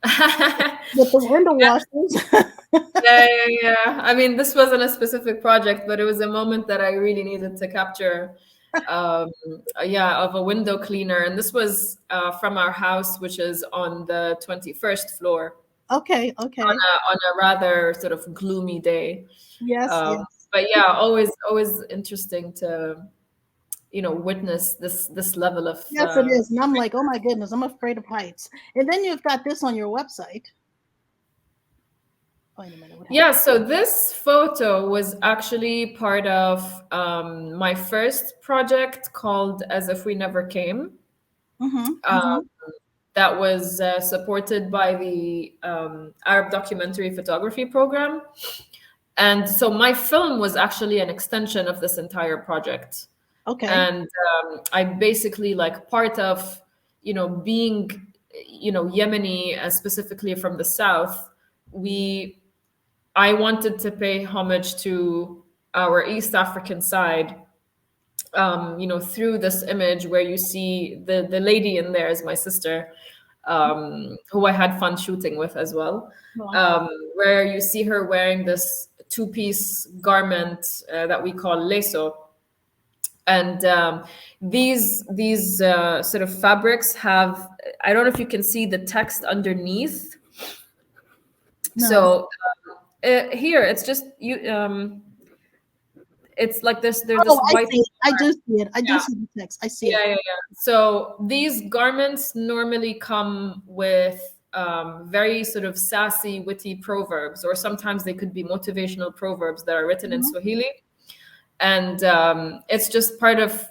S1: with the window washers.
S2: Yeah. I mean, this wasn't a specific project, but it was a moment that I really needed to capture. Um, yeah, of a window cleaner, and this was from our house, which is on the 21st floor,
S1: Okay, okay.
S2: on a rather sort of gloomy day.
S1: Yes,
S2: Um,
S1: yes.
S2: but yeah, always interesting to witness this level of
S1: Yes, it is. And I'm like, oh my goodness, I'm afraid of heights. And then you've got this on your website. Wait a minute, what
S2: Yeah,
S1: happened?
S2: so this photo was actually part of my first project called As If We Never Came.
S1: Mm-hmm,
S2: Um,
S1: mm-hmm.
S2: that was supported by the Arab Documentary Photography Program. And so my film was actually an extension of this entire project.
S1: Okay.
S2: And I basically, like, part of, being, Yemeni, specifically from the South, I wanted to pay homage to our East African side, through this image where you see the lady in there is my sister. who I had fun shooting with as well,
S1: Well,
S2: where you see her wearing this two-piece garment that we call leso. And these sort of fabrics have, I don't know if you can see the text underneath.
S1: no.
S2: So here it's just you. It's like this. There's
S1: Oh,
S2: this
S1: I
S2: white.
S1: see it. I do see it. I do
S2: Yeah,
S1: see the text. I see
S2: yeah,
S1: it.
S2: yeah, yeah. So these garments normally come with very sort of sassy, witty proverbs, or sometimes they could be motivational proverbs that are written in
S1: Mhm.
S2: Swahili. And it's just part of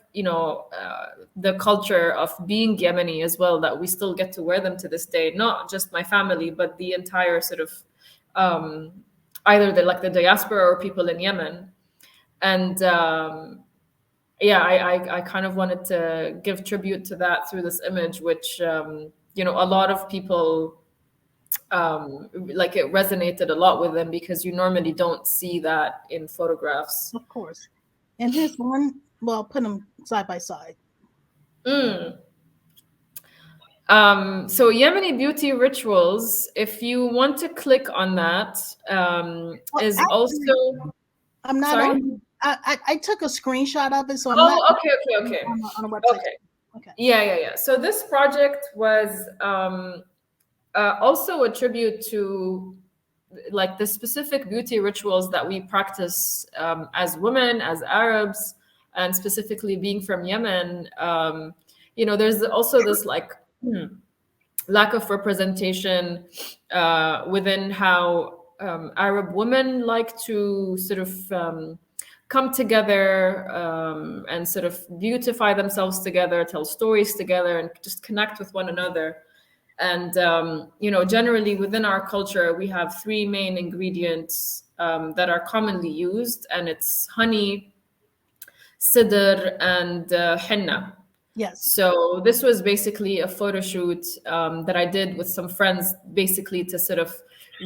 S2: the culture of being Yemeni as well, that we still get to wear them to this day. Not just my family, but the entire sort of um, either the diaspora or people in Yemen. And yeah, I kind of wanted to give tribute to that through this image, which a lot of people like it resonated a lot with them, because you normally don't see that in photographs.
S1: Of course. And here's one. Well, put them side by side.
S2: Mm. So Yemeni beauty rituals, if you want to click on that,
S1: Well,
S2: is
S1: actually,
S2: also,
S1: I'm not
S2: sorry?
S1: on. I took a screenshot of it, so I'm not
S2: Oh, okay, okay, okay.
S1: on a website.
S2: Okay.
S1: Okay.
S2: Yeah, yeah, yeah. So this project was also a tribute to like the specific beauty rituals that we practice as women, as Arabs, and specifically being from Yemen. There's also this like lack of representation within how Arab women like to sort of come together and sort of beautify themselves together, tell stories together, and just connect with one another. And generally within our culture, we have three main ingredients that are commonly used, and it's honey, sidr, and henna.
S1: Yes.
S2: So this was basically a photo shoot that I did with some friends, basically to sort of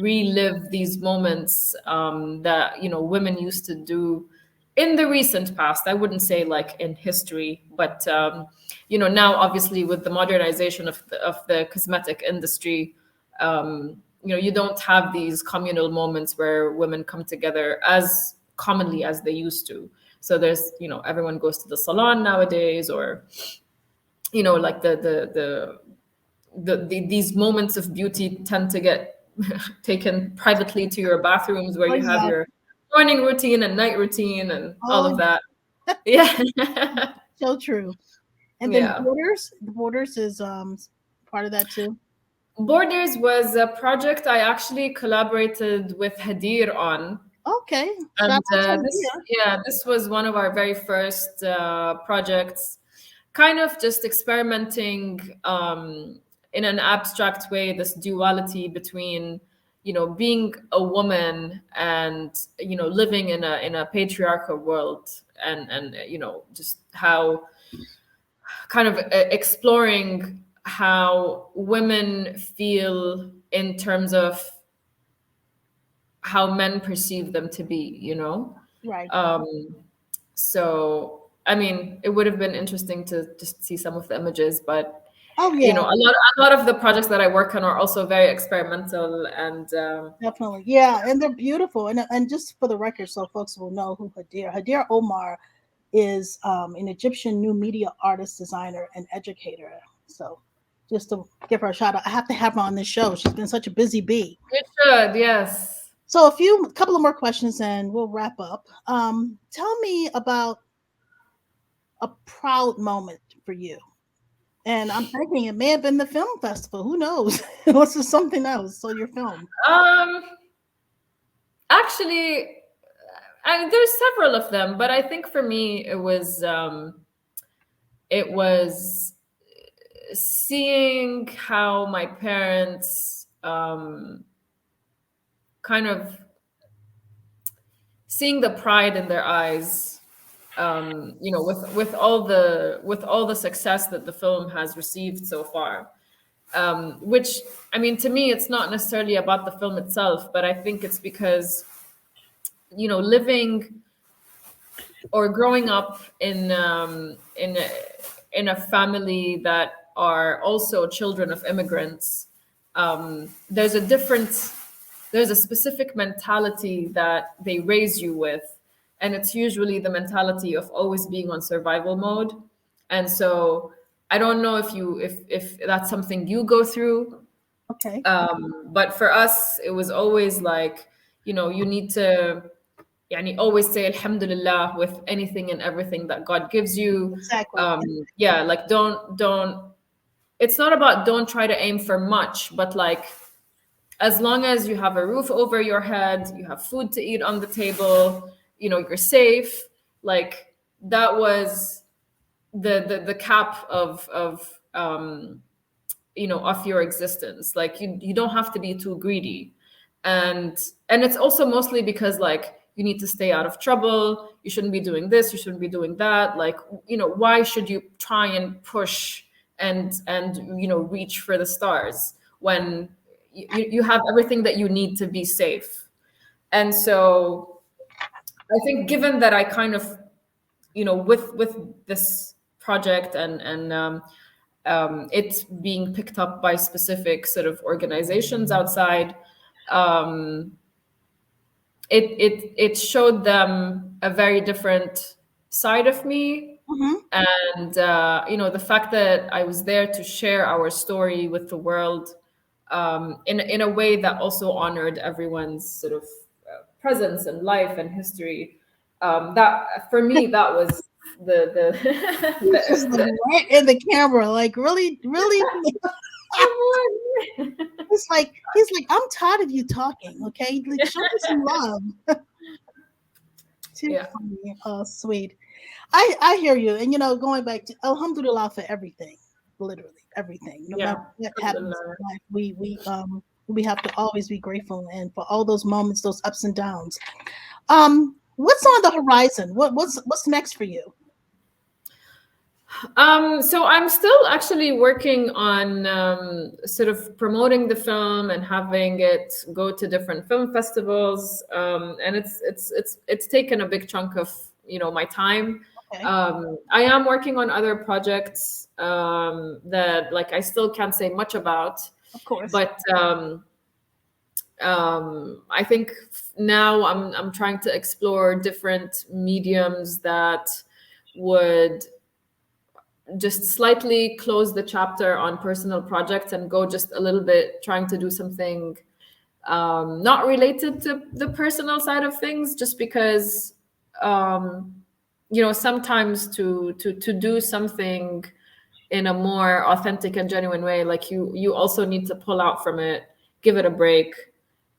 S2: relive these moments that women used to do in the recent past. I wouldn't say like in history, but now obviously with the modernization of the cosmetic industry, you don't have these communal moments where women come together as commonly as they used to. So there's everyone goes to the salon nowadays, or like these moments of beauty tend to get taken privately to your bathrooms, where
S1: Oh
S2: you have
S1: yeah.
S2: your morning routine and night routine and all of
S1: Oh,
S2: that. Yeah.
S1: so true. And then
S2: Yeah.
S1: borders. The borders is part of that too.
S2: Borders was a project I actually collaborated with Hadir on.
S1: Okay. Shout
S2: And
S1: out to
S2: this,
S1: Leah.
S2: yeah, this was one of our very first projects, kind of just experimenting in an abstract way, this duality between, being a woman and, living in a patriarchal world, and just how kind of exploring how women feel in terms of how men perceive them to be.
S1: Right.
S2: Um, so, I mean, it would have been interesting to just see some of the images, but
S1: Oh yeah,
S2: a lot of the projects that I work on are also very experimental, and
S1: definitely. Yeah, and they're beautiful. And just for the record, so folks will know who Hadir Omar is an Egyptian new media artist, designer, and educator. So just to give her a shout out, I have to have her on this show. She's been such a busy bee.
S2: it should, yes.
S1: So a couple of more questions, and we'll wrap up. Tell me about a proud moment for you. And I'm thinking it may have been the film festival. Who knows? What's something else? So your film.
S2: Um, Actually, there's several of them, but I think for me it was seeing how my parents kind of seeing the pride in their eyes, with all the success that the film has received so far. Which, I mean, to me, it's not necessarily about the film itself, but I think it's because living or growing up in a family that are also children of immigrants, there's a specific mentality that they raise you with, and it's usually the mentality of always being on survival mode. And so I don't know if that's something you go through,
S1: Okay.
S2: but for us it was always like, you need to always say alhamdulillah with anything and everything that God gives you.
S1: Exactly.
S2: Yeah, like don't it's not about don't try to aim for much, but like as long as you have a roof over your head, you have food to eat on the table, you're safe. Like that was the cap of your existence. Like you don't have to be too greedy. And it's also mostly because like you need to stay out of trouble. You shouldn't be doing this, you shouldn't be doing that. Like, why should you try and push and reach for the stars when you have everything that you need to be safe? And so I think, given that I kind of, with this project and it's being picked up by specific sort of organizations outside, um, it showed them a very different side of me.
S1: Mm-hmm.
S2: And the fact that I was there to share our story with the world, in a way that also honored everyone's sort of presence and life and history. That for me, that was the
S1: He's just like right in the camera, like really, really. He's like, I'm tired of you talking. Okay, like show me some love. Too
S2: yeah,
S1: funny. Oh, sweet. I hear you, and going back to Alhamdulillah for everything, literally everything. No
S2: yeah.
S1: matter what happens in life, we have to always be grateful, and for all those moments, those ups and downs. What's on the horizon? What's next for you?
S2: So I'm still actually working on sort of promoting the film and having it go to different film festivals. And it's taken a big chunk of my time.
S1: Okay,
S2: I am working on other projects that like I still can't say much about,
S1: of course.
S2: but I think now I'm trying to explore different mediums that would just slightly close the chapter on personal projects and go just a little bit trying to do something not related to the personal side of things, just because sometimes to do something in a more authentic and genuine way, like you also need to pull out from it, give it a break,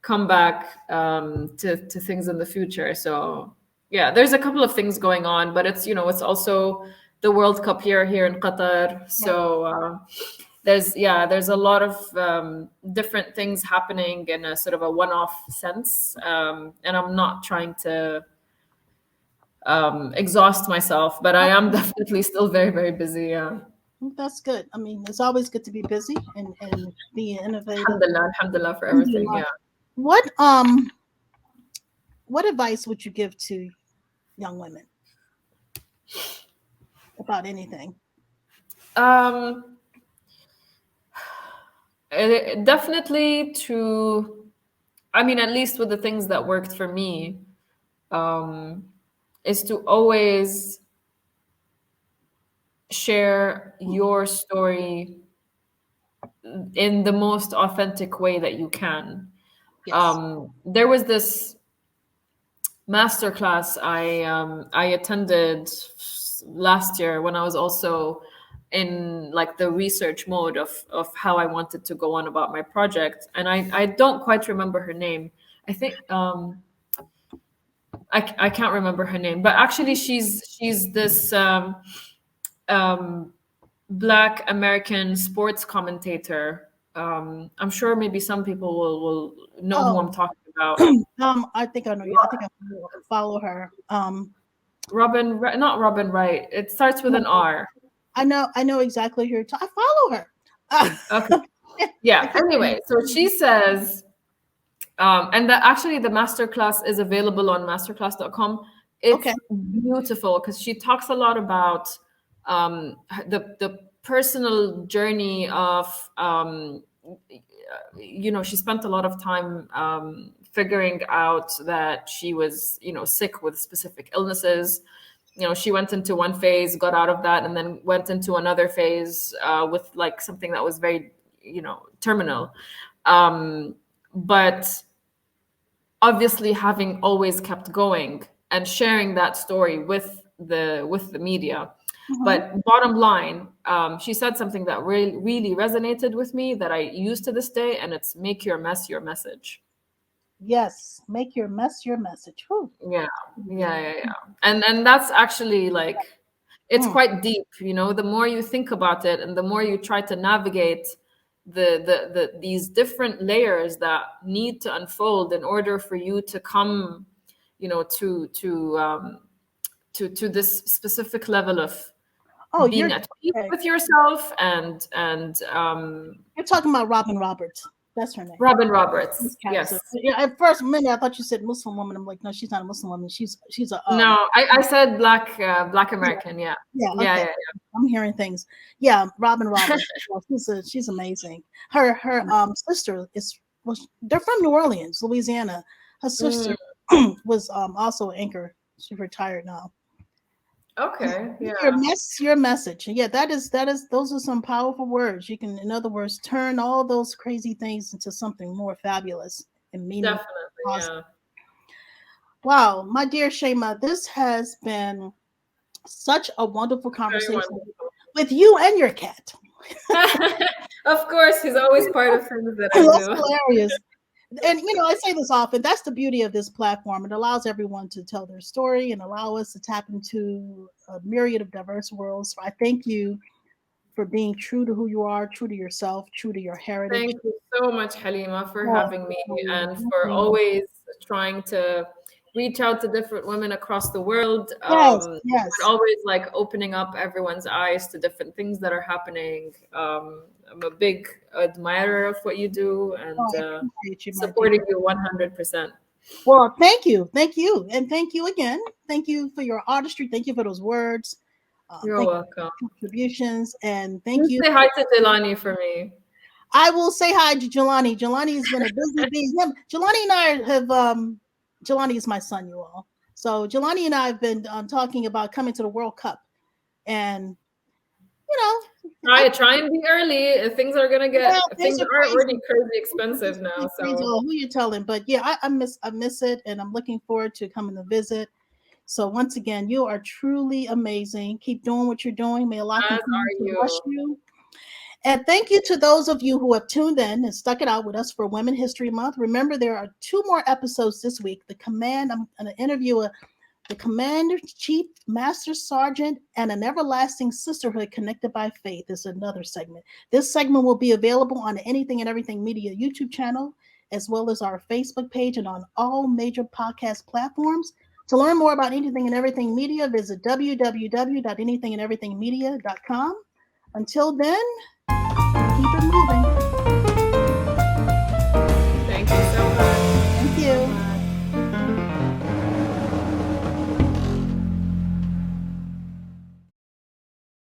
S2: come back to things in the future. So yeah, there's a couple of things going on, but it's also the World Cup here in Qatar.
S1: Yeah.
S2: So there's a lot of different things happening in a sort of a one-off sense, and I'm not trying to exhaust myself, but I am definitely still very, very busy. Yeah.
S1: That's good. I mean, it's always good to be busy and be innovative.
S2: Alhamdulillah for everything. Yeah.
S1: What what advice would you give to young women about anything?
S2: Um, Definitely I mean, at least with the things that worked for me, um, is to always share your story in the most authentic way that you can.
S1: Yes.
S2: There was this masterclass I attended last year when I was also in like the research mode of how I wanted to go on about my project, and I don't quite remember her name. I think I can't remember her name, but actually she's this um, Black American sports commentator. I'm sure maybe some people will know who
S1: Oh,
S2: I'm talking about.
S1: I think I know you. I think I follow her.
S2: Not Robin Wright. It starts with an R.
S1: I know exactly who you're I follow her.
S2: Okay. Yeah. Anyway, so she says, and actually the masterclass is available on masterclass.com. It's
S1: Okay.
S2: beautiful because she talks a lot about the personal journey of she spent a lot of time figuring out that she was sick with specific illnesses. She went into one phase, got out of that, and then went into another phase with like something that was very terminal. But obviously having always kept going and sharing that story with the media.
S1: Mhm.
S2: But bottom line, she said something that really, really resonated with me that I use to this day, and it's make your mess your message.
S1: Yes, make your mess your message. Whew.
S2: Yeah, yeah. And that's actually like, it's
S1: Mm.
S2: quite deep, the more you think about it and the more you try to navigate these different layers that need to unfold in order for you to come, to this specific level of
S1: Oh,
S2: being at peace
S1: okay.
S2: with yourself and
S1: You're talking about Robin Roberts. That's her name.
S2: Robin Roberts.
S1: Character.
S2: Yes.
S1: Yeah, at first minute I thought you said Muslim woman. I'm like, no, she's not a Muslim woman. She's a
S2: No, I said black American. Yeah.
S1: yeah,
S2: Yeah,
S1: okay.
S2: yeah,
S1: I'm hearing things. Yeah, Robin Roberts. Yeah, she's amazing. Her sister is they're from New Orleans, Louisiana. Her sister was also an anchor. She's retired now.
S2: Okay. Yeah.
S1: Your message. Yeah, that is those are some powerful words. You can, in other words, turn all those crazy things into something more fabulous and meaningful.
S2: Definitely. Yeah.
S1: Wow, my dear Shaima, this has been such a wonderful
S2: Very
S1: conversation
S2: wonderful.
S1: with you and your cat.
S2: Of course, he's always part of things that I
S1: That's
S2: do.
S1: hilarious. And I say this often. That's the beauty of this platform. It allows everyone to tell their story and allow us to tap into a myriad of diverse worlds. So I thank you for being true to who you are, true to yourself, true to your heritage.
S2: Thank you so much, Halima, for
S1: Oh,
S2: having me and for
S1: absolutely.
S2: always trying to reach out to different women across the world.
S1: Yes,
S2: And
S1: yes.
S2: always like opening up everyone's eyes to different things that are happening. I'm a big admirer of what you do and
S1: Oh, I appreciate you, my dear.
S2: supporting you 100%.
S1: Well, thank you, and thank you again. Thank you for your artistry. Thank you for those words.
S2: You're
S1: Thank
S2: welcome.
S1: you for your contributions, and thank
S2: You
S1: you.
S2: say hi to Delani for me.
S1: I will say hi to Jelani. Jelani has been a busy bee. Jelani and I have. Jelani is my son, you all. So Jelani and I have been talking about coming to the World Cup, and
S2: Try and be early. Things are gonna
S1: yeah,
S2: get
S1: things
S2: things
S1: are
S2: are
S1: crazy.
S2: already crazy expensive now.
S1: Crazy.
S2: So
S1: Oh, who you telling? But yeah, I miss it, and I'm looking forward to coming to visit. So once again, you are truly amazing. Keep doing what you're doing. May Allah
S2: as
S1: continue
S2: are
S1: to bless
S2: you.
S1: you. And thank you to those of you who have tuned in and stuck it out with us for Women History Month. Remember, there are 2 more episodes this week. I'm going to interview the Commander Chief, Master Sergeant, and an Everlasting Sisterhood Connected by Faith is another segment. This segment will be available on the Anything and Everything Media YouTube channel, as well as our Facebook page and on all major podcast platforms. To learn more about Anything and Everything Media, visit www.anythingandeverythingmedia.com. Until then,